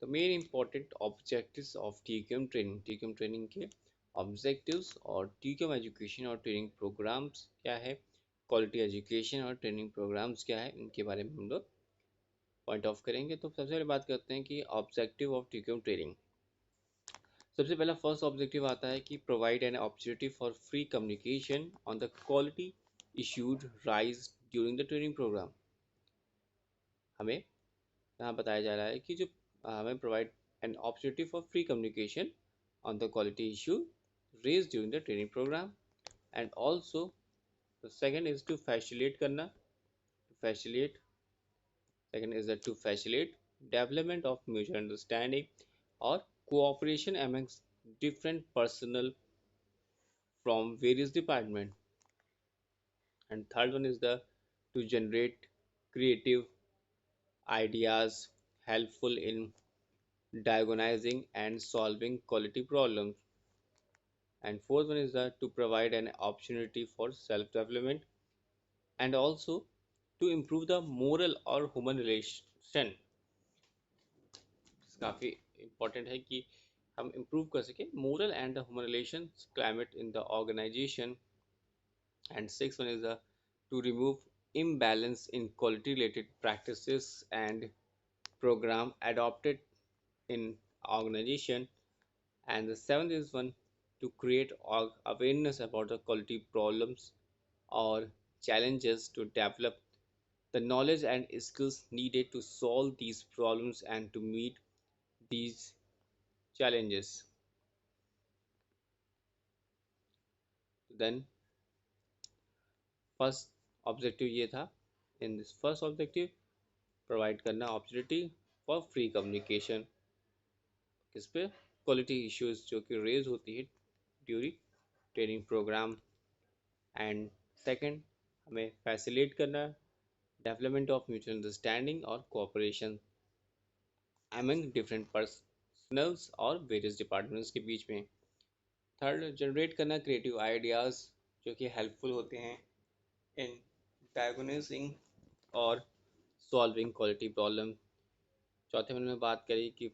The main important objectives of TQM training के objectives और TQM education और training programmes क्या है, क्वालिटी एजुकेशन और ट्रेनिंग प्रोग्राम्स क्या है, इनके बारे में हम लोग पॉइंट ऑफ करेंगे। तो सबसे पहले बात करते हैं कि ऑब्जेक्टिव ऑफ टीक्यूएम ट्रेनिंग। सबसे पहला फर्स्ट ऑब्जेक्टिव आता है कि provide an opportunity for free communication on the quality issued rise during the training programme. हमें यहाँ बताया जा रहा है कि जो हमें provide an opportunity for free communication on the quality issue raise during the training programme and also the second is to facilitate करना, facilitate second is that to facilitate development of mutual understanding or cooperation amongst different personnel from various departments, and third one is the to generate creative ideas helpful in diagnosing and solving quality problems, and fourth one is that to provide an opportunity for self development and also to improve the moral or human relation। काफ़ी important है कि हम improve कर सकें moral and the human relations climate in the organisation. And six one is the to remove imbalance in quality related practices and program adopted in organization. And the seventh is one to create awareness about the quality problems or challenges to develop the knowledge and skills needed to solve these problems and to meet these challenges। Then first objective ये था। In this first objective provide करना opportunity for free communication किस पे, quality issues जो कि raise होती है during training programme. And second हमें फैसिलिटेट करना डेवलपमेंट ऑफ म्यूचुअल अंडरस्टैंडिंग और कोऑपरेशन अमंग डिफरेंट पर्सनल्स और वेरियस डिपार्टमेंट्स के बीच में। थर्ड जनरेट करना क्रिएटिव आइडियाज़ जो कि हेल्पफुल होते हैं इन डायग्नोसिंग और सॉल्विंग क्वालिटी प्रॉब्लम। चौथे नंबर में बात करें कि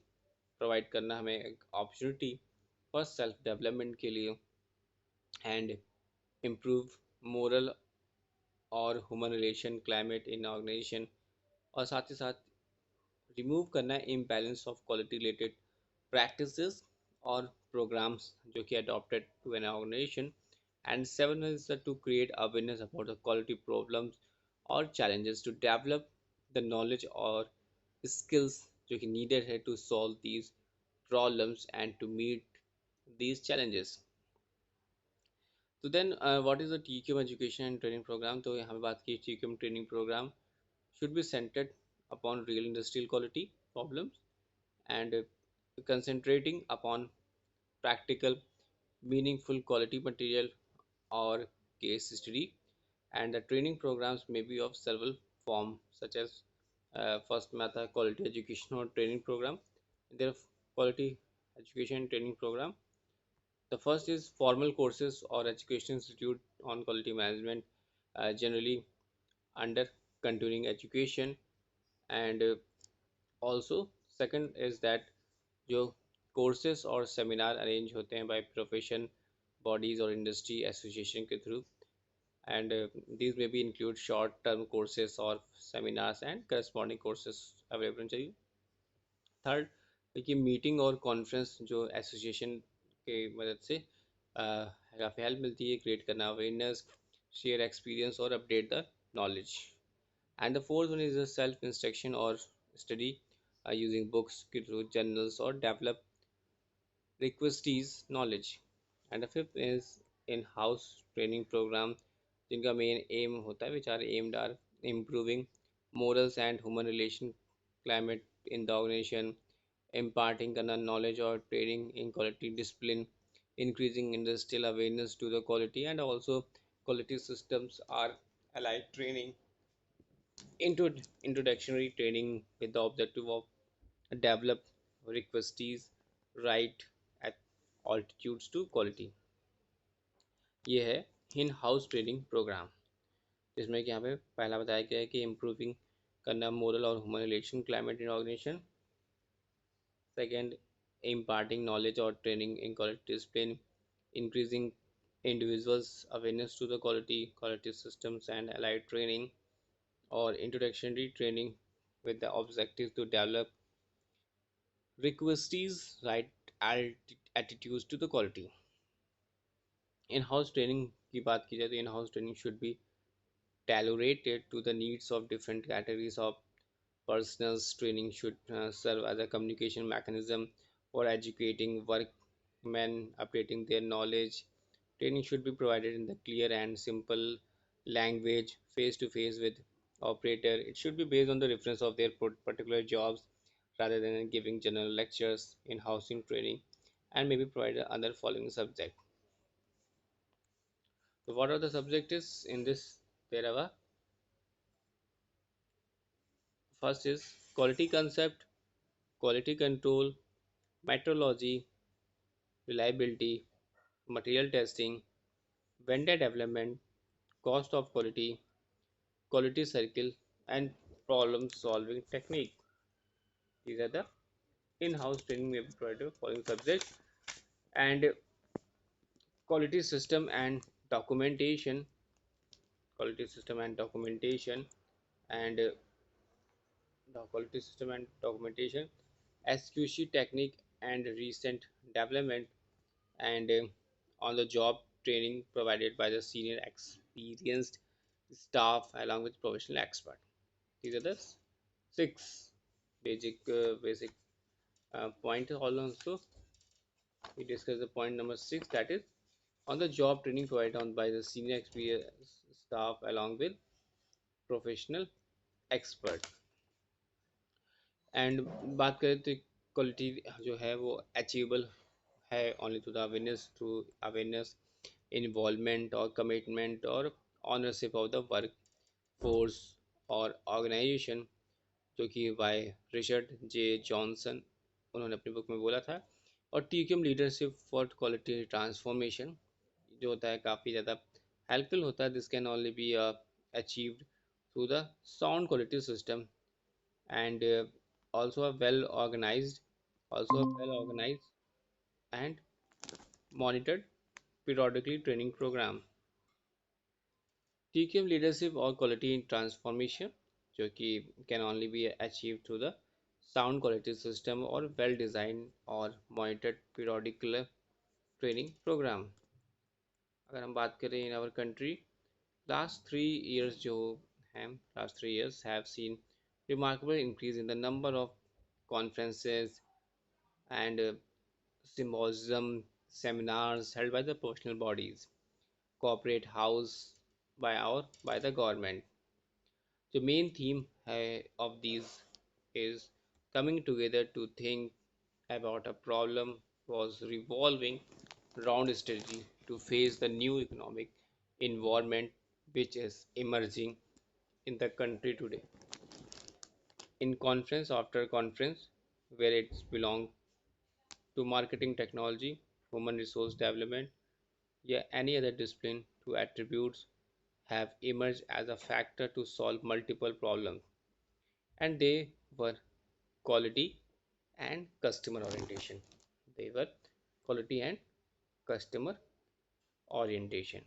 प्रोवाइड करना हमें एक अपॉर्चुनिटी फॉर सेल्फ डेवलपमेंट के लिए एंड इम्प्रूव मोरल और human relation climate in organisation, और साथ ही साथ रिमूव करना imbalance of quality related practices और प्रोग्राम्स जो कि adopted to an organisation. And seven is to create awareness about the quality problems और challenges to develop the knowledge or skills जो कि needed है to solve these problems and to meet these challenges। तो then what is the TQM education and training programme. तो यहाँ पे बात की TQM training programme should be centered upon real industrial quality problems and concentrating upon practical meaningful quality material or case study। And the training programs may be of several form such as first में आता है quality education और training program। there are quality education and training program। the first is formal courses or education institute on quality management, generally under continuing education। and also second is that जो courses और seminar arrange होते हैं by profession bodies और industry association के through। and these may be include short term courses or seminars and corresponding courses available चाहिए। Third देखिए meeting और conference जो एसोसिएशन के मदद से काफ़ी हेल्प मिलती है क्रिएट करना अवेयरनेस, शेयर एक्सपीरियंस और update the knowledge. And the fourth one is the self instruction और स्टडी यूजिंग बुक्स के थ्रू जर्नल्स और develop requisite knowledge. And the fifth is in house training programme जिनका main aim होता है which are aimed are improving morals and human relation climate in the organization, imparting करना knowledge or training in quality discipline, increasing industrial awareness to the quality, and also quality systems are allied training into introductory training with the objective of develop requestees right at altitudes to quality। ये है इन house training programme जिसमें कि यहाँ पे पहला बताया गया है कि इम्प्रूविंग करना मोरल और human relation climate in organisation. Second, imparting knowledge or training in quality discipline, increasing individuals' awareness to the quality systems and allied training or introductory training with the objective to develop requestees' right attitudes to the quality. In-house training की बात की जाए तो in-house training should be tailored to the needs of different categories of personnel. Training should serve as a communication mechanism for educating workmen, updating their knowledge. Training should be provided in the clear and simple language, face to face with operator. It should be based on the reference of their particular jobs rather than giving general lectures in housing training, and maybe provide other following subject. So what are the subjects in this? There are first is quality concept, quality control, metrology, reliability, material testing, vendor development, cost of quality, quality cycle, and problem solving technique. These are the in-house training we have provided for following subjects. And quality system and documentation, quality system and documentation, and the quality system and documentation, SQC technique and recent development, and on the job training provided by the senior experienced staff along with professional expert. These are the six basic point. Also we discuss the point number 6, that is on the job training provided on by the senior experienced staff along with professional expert. And बात करें तो quality जो है वो achievable है only through the awareness, through awareness, involvement और commitment और ownership of the work force और ऑर्गेनाइजेशन, जो कि बाय रिचर्ड जे जॉनसन उन्होंने अपनी बुक में बोला था। और TQM leadership for quality transformation जो होता है काफ़ी ज़्यादा हेल्पफुल होता है। This can only be achieved through the sound quality system and also a well organized and monitored periodically training program. TQM leadership or quality transformation जो कि can only be achieved through the sound quality system or well designed or monitored periodical training program. अगर हम बात करें in our country, last 3 years जो हैं last 3 years have seen remarkable increase in the number of conferences and symposium seminars held by the professional bodies, corporate house by the government. The main theme of these is coming together to think about a problem was revolving around strategy to face the new economic environment which is emerging in the country today. In conference after conference, where it's belong to marketing technology, human resource development, yeah, any other discipline, to attributes have emerged as a factor to solve multiple problems, and they were quality and customer orientation. They were quality and customer orientation.